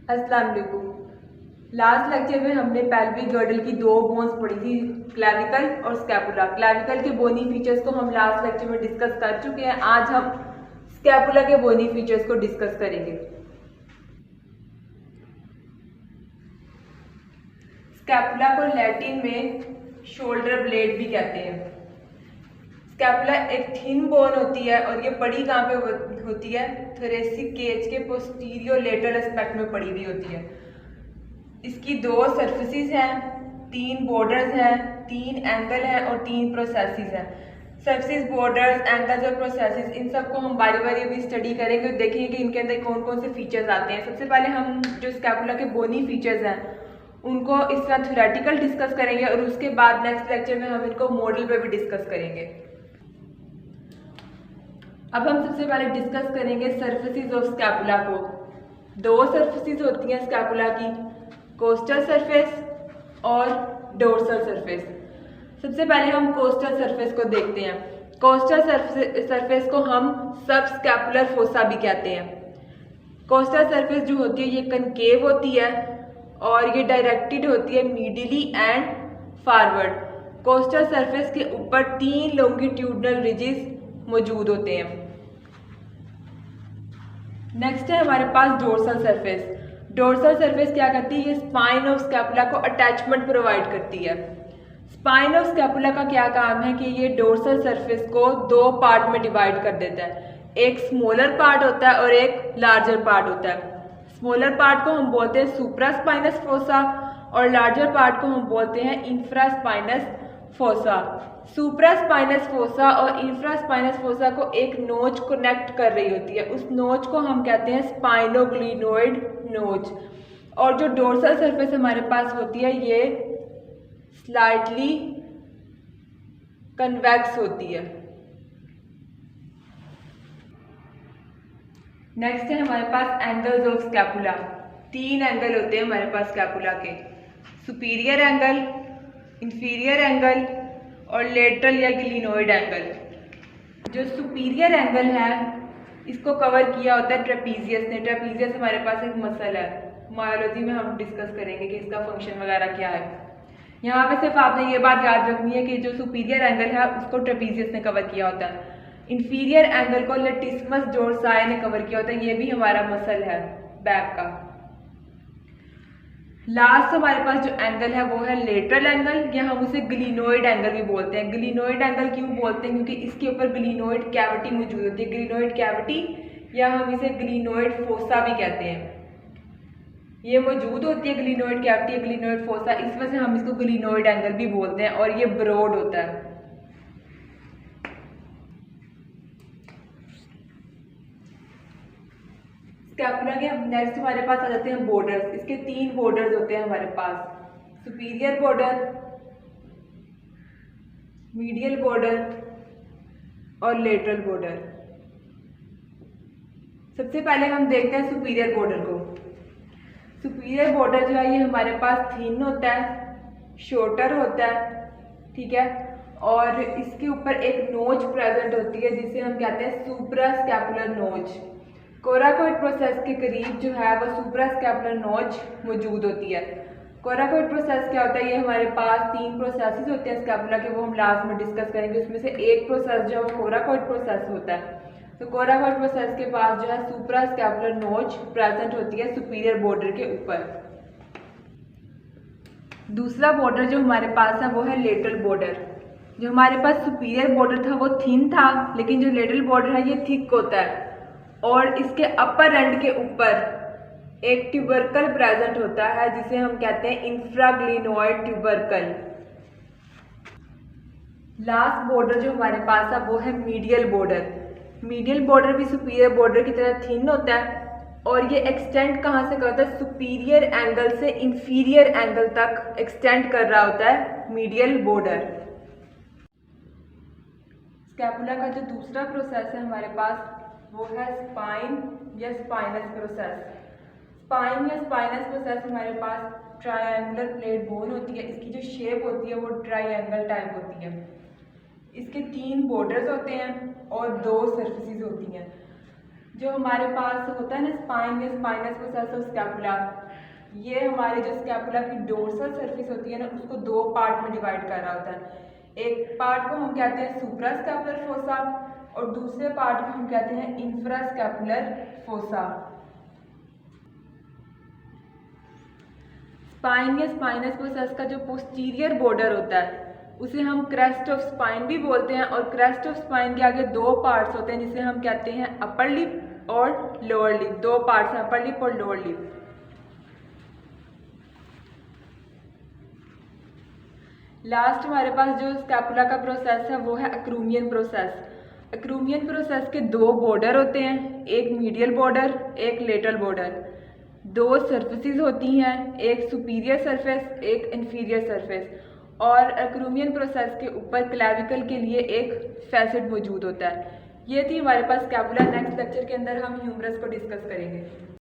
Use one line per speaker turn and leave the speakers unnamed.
अस्सलाम वालेकुम। Last lecture में हमने पेल्विक गर्डल की दो बोन्स पढ़ी थी, क्लैविकल और स्कैपुला। क्लैविकल के बोनी फीचर्स को हम लास्ट लेक्चर में डिस्कस कर चुके हैं। आज हम स्कैपुला के बोनी फीचर्स को डिस्कस करेंगे। स्कैपुला को लैटिन में शोल्डर ब्लेड भी कहते हैं। स्कैपुला एक थिन बोन होती है और ये पड़ी कहाँ पे होती है? थोरेसिक केज के पोस्टीरियर लेटरल एस्पेक्ट में पड़ी हुई होती है। इसकी दो सरफेसेस हैं, तीन बॉर्डर्स हैं, तीन एंगल हैं और तीन प्रोसेसेस हैं। सरफेसेस, बॉर्डर्स, एंगल्स और प्रोसेसेस, इन सबको हम बारी बारी अभी स्टडी करेंगे और देखेंगे कि इनके अंदर कौन कौन से फीचर्स आते हैं। सबसे पहले हम जो स्कैपुला के बोनी फीचर्स हैं उनको इस तरह थ्योरेटिकल डिस्कस करेंगे और उसके बाद नेक्स्ट लेक्चर में हम इनको मॉडल पे भी डिस्कस करेंगे। अब हम सबसे पहले डिस्कस करेंगे सरफेसेस ऑफ स्कैपुला को। दो सरफेसेस होती हैं स्कैपुला की, कोस्टल सरफेस और डोर्सल सरफेस। सबसे पहले हम कोस्टल सरफेस को देखते हैं। कोस्टल सरफेस को हम सब स्कैपुलर फोसा भी कहते हैं। कोस्टल सरफेस जो होती है ये कनकेव होती है और ये डायरेक्टेड होती है medially and forward. Coastal surface के ऊपर तीन लॉन्गिट्यूडनल रिजेस मौजूद होते हैं। नेक्स्ट है हमारे पास डोर्सल सरफेस। डोर्सल सरफेस क्या करती है? ये स्पाइन ऑफ स्कैपुला को अटैचमेंट प्रोवाइड करती है। स्पाइन ऑफ स्कैपुला का क्या काम है कि ये डोर्सल सरफेस को दो पार्ट में डिवाइड कर देता है। एक स्मॉलर पार्ट होता है और एक लार्जर पार्ट होता है। स्मॉलर पार्ट को हम बोलते हैं सुप्रास्पाइनस फोसा और लार्जर पार्ट को हम बोलते हैं इंफ्रास्पाइनस फोसा। सुप्रास्पाइनस फोसा और इंफ्रास्पाइनस फोसा को एक नोच कनेक्ट कर रही होती है। उस नोच को हम कहते हैं स्पाइनोग्लिनोइड नोच। और जो डोर्सल सरफेस हमारे पास होती है ये स्लाइटली कन्वेक्स होती है। नेक्स्ट है हमारे पास एंगल्स ऑफ स्कैपुला। तीन एंगल होते हैं हमारे पास स्कैपुला के, सुपीरियर एंगल, इंफीरियर एंगल और लेटरल या ग्लिनोइड एंगल। जो सुपीरियर एंगल है इसको कवर किया होता है ट्रेपीजियस ने। ट्रेपीजियस हमारे पास एक मसल है, मायोलॉजी में हम डिस्कस करेंगे कि इसका फंक्शन वगैरह क्या है। यहाँ पे सिर्फ आपने ये बात याद रखनी है कि जो सुपीरियर एंगल है उसको ट्रेपीजियस ने कवर किया होता है। इंफीरियर एंगल को लेटिस्मस डोर्साई ने कवर किया होता है, ये भी हमारा मसल है बैक का। लास्ट हमारे पास जो एंगल है वो है लेटरल एंगल, या हम उसे ग्लिनोइड एंगल भी बोलते हैं। ग्लिनोइड एंगल क्यों बोलते हैं? क्योंकि इसके ऊपर ग्लिनोइड कैविटी मौजूद होती है। ग्लिनोइड कैविटी या हम इसे ग्लिनोइड फोसा भी कहते हैं, ये मौजूद होती है ग्लिनोइड कैविटी, ग्लिनोइड फोसा। इस वजह से हम इसको ग्लिनोइड एंगल भी बोलते हैं और ये ब्रॉड होता है। स्कैपुला के नेक्स्ट हमारे पास आ जाते हैं बॉर्डर्स। इसके तीन बॉर्डर्स होते हैं हमारे पास, सुपीरियर बॉर्डर, मीडियल बॉर्डर और लेटरल बॉर्डर। सबसे पहले हम देखते हैं सुपीरियर बॉर्डर को। सुपीरियर बॉर्डर जो है ये हमारे पास थिन होता है, शॉर्टर होता है, ठीक है, और इसके ऊपर एक नोच प्रेजेंट होती है जिसे हम कहते हैं सुप्रा स्कैपुलर नोच। कोराकोइड प्रोसेस के करीब जो है वो सुप्रा स्कैपुलर नोच मौजूद होती है। कोराकोइड प्रोसेस क्या होता है? ये हमारे पास तीन प्रोसेसेस होते हैं स्कैपुला के, वो हम लास्ट में डिस्कस करेंगे। उसमें से एक प्रोसेस जो है वो कोराकोइड प्रोसेस होता है। तो कोराकोइड प्रोसेस के पास जो है सुप्रा स्कैपुलर नोच प्रेजेंट होती है सुपीरियर बॉर्डर के ऊपर। दूसरा बॉर्डर जो हमारे पास है वो है लेटरल बॉर्डर। जो हमारे पास सुपीरियर बॉर्डर था वो थिन था, लेकिन जो लेटरल बॉर्डर है ये थिक होता है और इसके अपर एंड के ऊपर एक ट्यूबरकल प्रेजेंट होता है जिसे हम कहते हैं इंफ्राग्लिनोइड ट्यूबरकल। लास्ट बॉर्डर जो हमारे पास है वो है मीडियल बॉर्डर। मीडियल बॉर्डर भी सुपीरियर बॉर्डर की तरह थिन होता है और ये एक्सटेंड कहाँ से करता है? सुपीरियर एंगल से इंफीरियर एंगल तक एक्सटेंड कर रहा होता है मीडियल बॉर्डर। स्कैपुला का जो दूसरा प्रोसेस है हमारे पास वो है स्पाइन या स्पाइनस प्रोसेस। स्पाइन या स्पाइनस प्रोसेस हमारे पास ट्रायंगुलर प्लेट बोन होती है। इसकी जो शेप होती है वो ट्रायंगल टाइप होती है। इसके तीन बॉर्डर्स होते हैं और दो सरफेसेस होती हैं। जो हमारे पास होता है ना स्पाइन या स्पाइनस प्रोसेस ऑफ स्कैपुला, ये हमारी जो स्कैपुला की डोर्सल सरफेस होती है ना उसको दो पार्ट में डिवाइड कर रहा होता है। एक पार्ट को हम कहते हैं सुप्रा स्कैपुलर फोसा और दूसरे पार्ट को हम कहते हैं इंफ्रा स्कैपुलर फोसा। स्पाइन या स्पाइनस प्रोसेस का जो पोस्टीरियर बॉर्डर होता है उसे हम क्रेस्ट ऑफ स्पाइन भी बोलते हैं और क्रेस्ट ऑफ स्पाइन के आगे दो पार्ट्स होते हैं जिसे हम कहते हैं अपर लिप और लोअर लिप। दो पार्ट्स हैं, अपर लिप और लोअर लिप। लास्ट हमारे पास जो स्कैपुला का प्रोसेस है वो है अक्रूमियन प्रोसेस। अक्रूमियन प्रोसेस के दो बॉर्डर होते हैं, एक मीडियल बॉर्डर एक लेटरल बॉर्डर। दो सरफेसेस होती हैं, एक सुपीरियर सरफेस एक इन्फीरियर सरफेस, और अक्रूमियन प्रोसेस के ऊपर क्लेविकल के लिए एक फैसेट मौजूद होता है। ये थी हमारे पास स्कैपुला। नेक्स्ट लेक्चर के अंदर हम ह्यूमरस को डिस्कस करेंगे।